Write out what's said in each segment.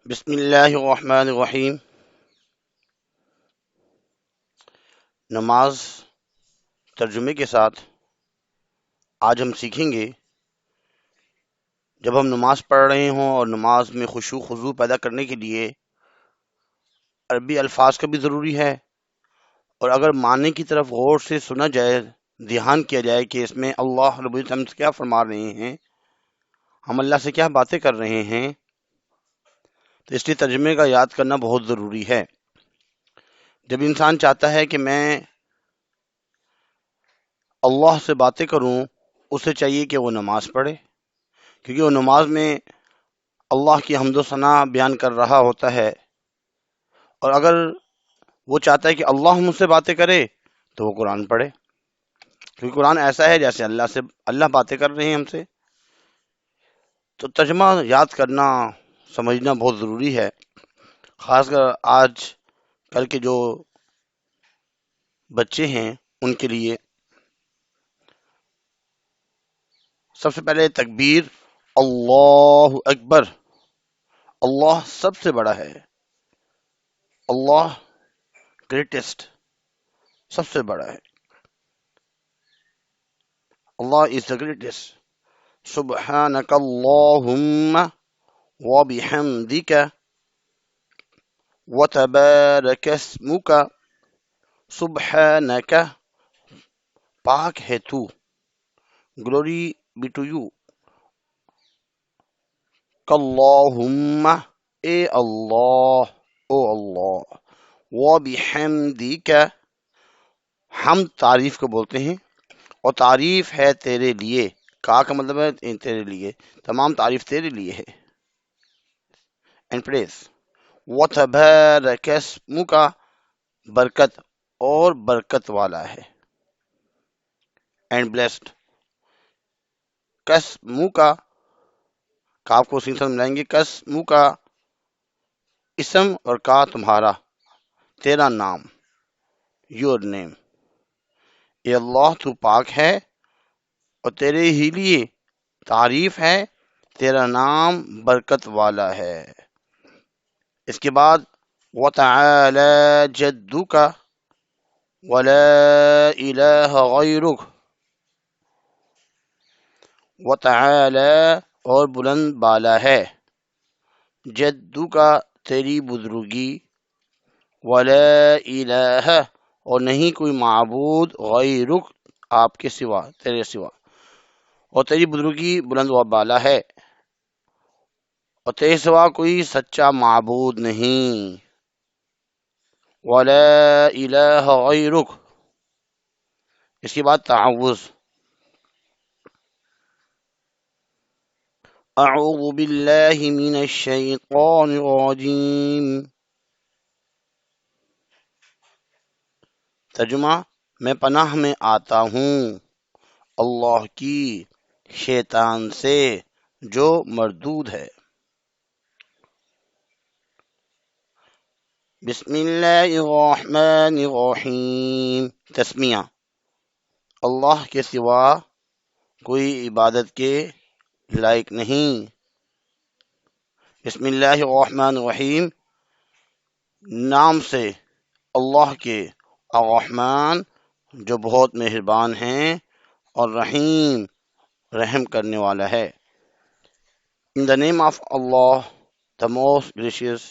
بسم اللہ الرحمن الرحیم۔ نماز ترجمے کے ساتھ آج ہم سیکھیں گے، جب ہم نماز پڑھ رہے ہوں اور نماز میں خشوع خضوع پیدا کرنے کے لیے عربی الفاظ کا بھی ضروری ہے، اور اگر معنی کی طرف غور سے سنا جائے، دھیان کیا جائے کہ اس میں اللہ رب العزت ہم سے کیا فرما رہے ہیں، ہم اللہ سے کیا باتیں کر رہے ہیں، تو اس لیے ترجمے کا یاد کرنا بہت ضروری ہے۔ جب انسان چاہتا ہے کہ میں اللہ سے باتیں کروں، اسے چاہیے کہ وہ نماز پڑھے، کیونکہ وہ نماز میں اللہ کی حمد و ثنا بیان کر رہا ہوتا ہے، اور اگر وہ چاہتا ہے کہ اللہ مجھ سے باتیں کرے تو وہ قرآن پڑھے، کیونکہ قرآن ایسا ہے جیسے اللہ باتیں کر رہے ہیں ہم سے۔ تو ترجمہ یاد کرنا، سمجھنا بہت ضروری ہے، خاص کر آج کل کے جو بچے ہیں ان کے لیے۔ سب سے پہلے تکبیر، اللہ اکبر، اللہ سب سے بڑا ہے، اللہ گریٹسٹ، سب سے بڑا ہے، اللہ از the greatest۔ سبحانک اللہم وبحمدک وتبارک اسمک، سبحانک، پاک ہے تو، گلوری بی ٹو یو، کاللہم، اے اللہ، او اللہ، وبحمدک، حمد تعریف کو بولتے ہیں، اور تعریف ہے تیرے لیے، کا مطلب ہے تیرے لیے، تمام تعریف تیرے لیے ہے، اینڈ پریز۔ وَتَبَارَكَ اسْمُكَ، برکت اور برکت والا ہے، اینڈ بلیسڈ۔ کَسْمُكَ، کاف کو سین سے ملائیں گے، کَسْمُكَ اسم، اور کا تمہارا، تیرا نام، یور نیم۔ اے اللہ تو پاک ہے اور تیرے ہی لیے تعریف ہے، تیرا نام برکت والا ہے۔ اس کے بعد وَتَعَالَى جَدُّكَ وَلَا إِلَٰهَ غَيْرُكَ، وَتَعَالَى اور بلند بالا ہے، جدُّكَ تیری بزرگی، وَلَا إِلَٰهَ اور نہیں کوئی معبود، غیرک آپ کے سوا، تیرے سوا، اور تیری بزرگی بلند و بالا ہے، اور تیرے سوا کوئی سچا معبود نہیں، وَلَا إِلَٰهَ غَيْرُكَ۔ اس کے بعد تعوذ، اعوذ باللہ من الشیطان الرجیم۔ ترجمہ، میں پناہ میں آتا ہوں اللہ کی شیطان سے جو مردود ہے۔ بسم اللہ الرحمن الرحیم، تسمیہ، اللہ کے سوا کوئی عبادت کے لائق نہیں۔ بسم اللہ الرحمن الرحیم، نام سے اللہ کے، الرحمن جو بہت مہربان ہیں، اور رحیم رحم کرنے والا ہے۔ In the name of Allah, the most gracious,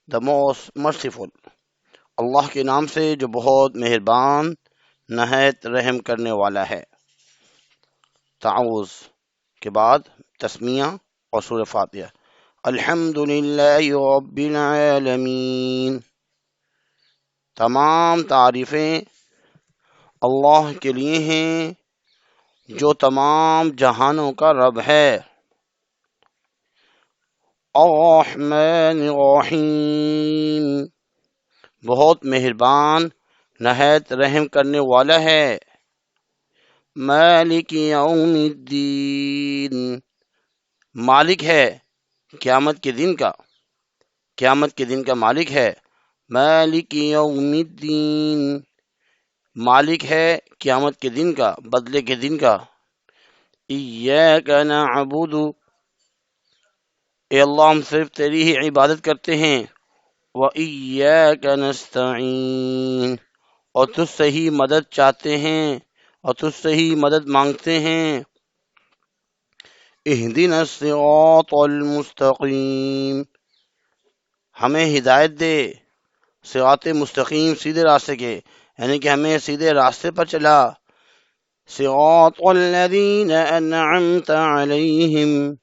the most merciful، اللہ کے نام سے جو بہت مہربان، نہایت رحم کرنے والا ہے۔ تعوذ کے بعد تسمیہ اور سورہ فاتحہ۔ الحمدللہ رب العالمین، تمام تعریفیں اللہ کے لیے ہیں جو تمام جہانوں کا رب ہے۔ الرحمن الرحیم، بہت مہربان، نہایت رحم کرنے والا ہے۔ مالک یوم الدین، مالک ہے قیامت کے دن کا، قیامت کے دن کا مالک ہے۔ مالک یوم الدین، مالک ہے قیامت کے دن کا، بدلے کے دن کا۔ ایاک نعبد، اے اللہ ہم صرف تیری ہی عبادت کرتے ہیں، وَإِيَّاكَ نَسْتَعِينُ اور تجھ سے ہی مدد چاہتے ہیں اور تجھ سے ہی مدد مانگتے ہیں۔ اهدنا الصراط المستقیم ہمیں ہدایت دے صراط مستقیم سیدھے راستے کے، یعنی کہ ہمیں سیدھے راستے پر چلا۔ صراط الذین انعمت علیہم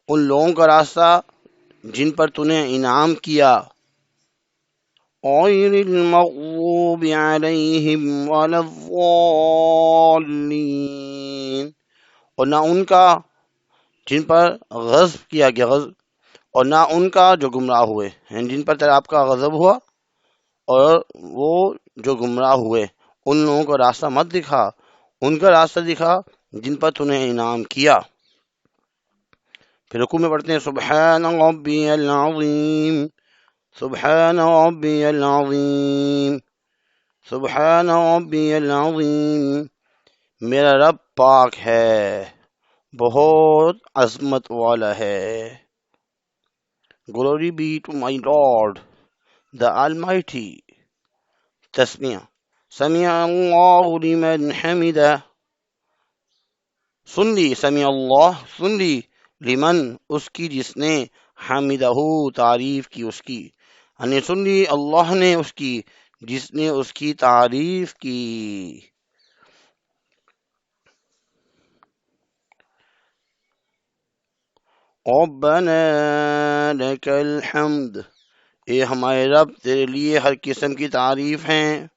ان لوگوں کا راستہ جن پر تو نے انعام کیا، غیر المغضوب علیہم ولا الضالین اور نہ ان کا جن پر غضب کیا گیا، غضب اور نہ ان کا جو گمراہ ہوئے، یعنی جن پر آپ کا غضب ہوا اور وہ جو گمراہ ہوئے ان لوگوں کا راستہ مت دکھا، ان کا راستہ دکھا جن پر تو نے انعام کیا۔ پھر رکوع میں پڑھتے ہیں سبحان ربی العظیم، سبحان ربی العظیم، سبحان ربی العظیم، میرا رب پاک ہے، بہت عظمت والا ہے۔ Glory be to my Lord, the Almighty۔ تسمیہ سمیع اللہ لمن حمدہ، سن لی، سمیع اللہ سن لی، لمن اس کی جس نے، حمدہ تعریف کی اس کی، یعنی سن لی اللہ نے اس کی جس نے اس کی تعریف کی۔ ربنا لک الحمد، اے ہمارے رب تیرے لیے ہر قسم کی تعریف ہیں۔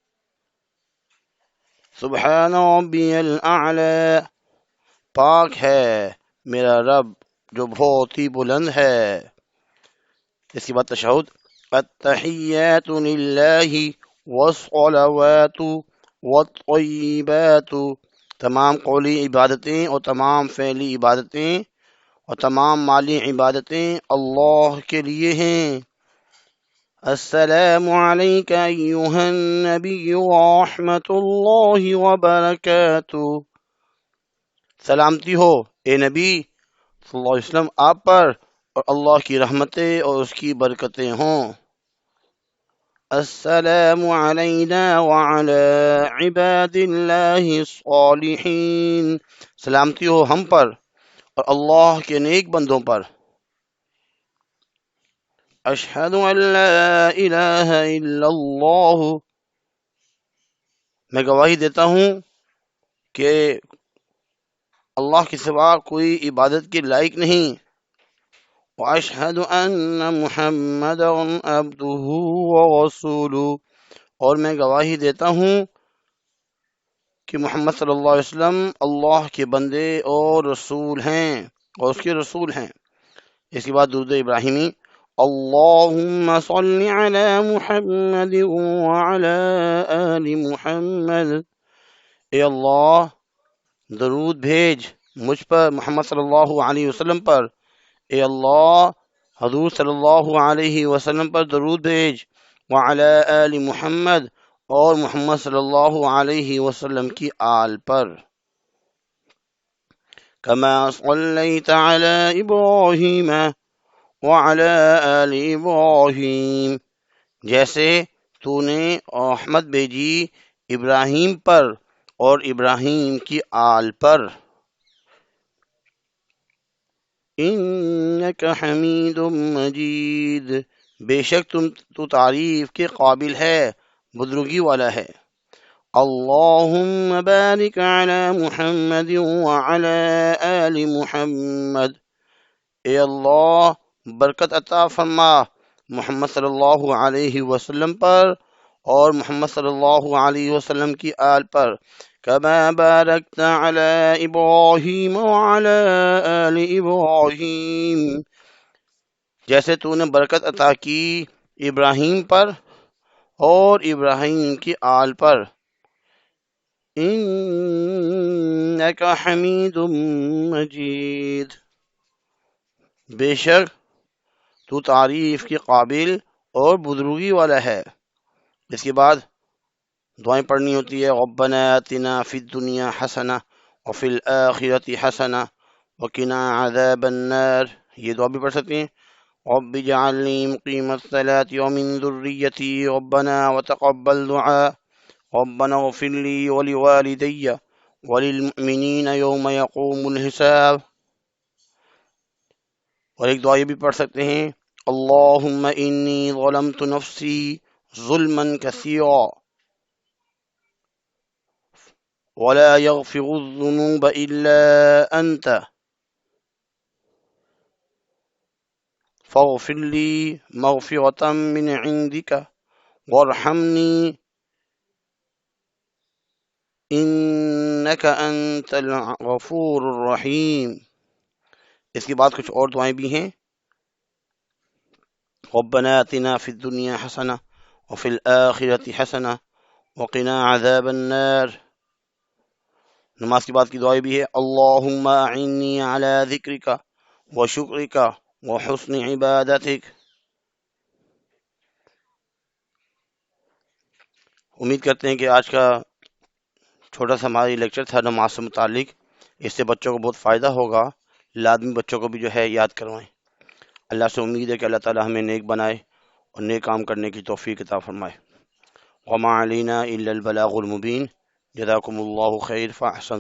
سبحان ربی الاعلی، پاک ہے میرا رب جو بہت ہی بلند ہے۔ اس کے بعد تشہد، التحیات للہ والصلوات والطیبات، تمام قولی عبادتیں اور تمام فعلی عبادتیں اور تمام مالی عبادتیں اللہ کے لیے ہیں۔ السلام علیک ایہا النبی ورحمۃ اللہ وبرکاتہ، سلامتی ہو اے نبی صلی اللہ علیہ وسلم آپ پر اور اللہ کی رحمتیں اور اس کی برکتیں ہوں۔ السلام علینا وعلی عباد اللہ الصالحین، سلامتی ہو ہم پر اور اللہ کے نیک بندوں پر۔ اشہد ان لا الہ الا اللہ، میں گواہی دیتا ہوں کہ اللہ کے سوا کوئی عبادت کے لائق نہیں۔ واشہد ان محمدا عبدہ ورسولہ، اور میں گواہی دیتا ہوں کہ محمد صلی اللہ علیہ وسلم اللہ کے بندے اور رسول ہیں اور اس کے رسول ہیں۔ اس کے بعد درود ابراہیمی، اللہم صل علی محمد وعلی آل محمد، اے اللہ درود بھیج مجھ پر محمد صلی اللہ علیہ وسلم پر، اے اللہ حضور صلی اللہ علیہ وسلم پر درود بھیج، وعلی آل محمد اور محمد صلی اللہ علیہ وسلم کی آل پر۔ کما صلیت علی ابراہیم وعلی آل ابراہیم، جیسے تو نے رحمت بھیجی ابراہیم پر اور ابراہیم کی آل پر۔ انک حمید مجید، بے شک تو تعریف کے قابل ہے، بزرگی والا ہے۔ اللہم بارک علی محمد وعلی آل محمد، اے اللہ برکت عطا فرما محمد صلی اللہ علیہ وسلم پر اور محمد صلی اللہ علیہ وسلم کی آل پر۔ کما بارکت علی ابراہیم وعلی آل ابراہیم، جیسے تو نے برکت عطا کی ابراہیم پر اور ابراہیم کی آل پر۔ انک حمید مجید، بے شک تو تعریف کے قابل اور بزرگی والا ہے۔ اس کے بعد دعائیں پڑھنی ہوتی ہے، ربنا آتنا فی الدنیا حسنہ وفی الآخرۃ حسنہ وقنا عذاب النار، یہ دعا بھی پڑھ سکتے ہیں. رب اجعلنی مقیم الصلاة ومن ذریتی ربنا وتقبل دعاء ربنا اغفر لي ولوالدي وللمؤمنين يوم يقوم الحساب. اور ایک دعا یہ بھی پڑھ سکتے ہیں اللہم انی ظلمت نفسی ظلما کثیرا ولا يغفر الذنوب الا انت فاغفر لي مغفرة من عندك وارحمني انك انت الغفور الرحیم. اس کے بعد کچھ اور دعائیں بھی ہیں. ربنا آتنا فی الدنیا حسنہ وفی الآخرۃ حسنہ وقنا عذاب النار. نماز کے بعد کی دعائیں بھی ہے اللہم اعنی علی ذکرک وشکرک وحسن عبادتک. امید کرتے ہیں کہ آج کا چھوٹا سا ہماری لیکچر تھا نماز سے متعلق، اس سے بچوں کو بہت فائدہ ہوگا. لازمی بچوں کو بھی جو ہے یاد کروائیں. اللہ سے امید ہے کہ اللہ تعالی ہمیں نیک بنائے اور نیک کام کرنے کی توفیق عطا فرمائے. وما علینا الا البلاغ المبین. جزاکم اللہ خیر فاحسن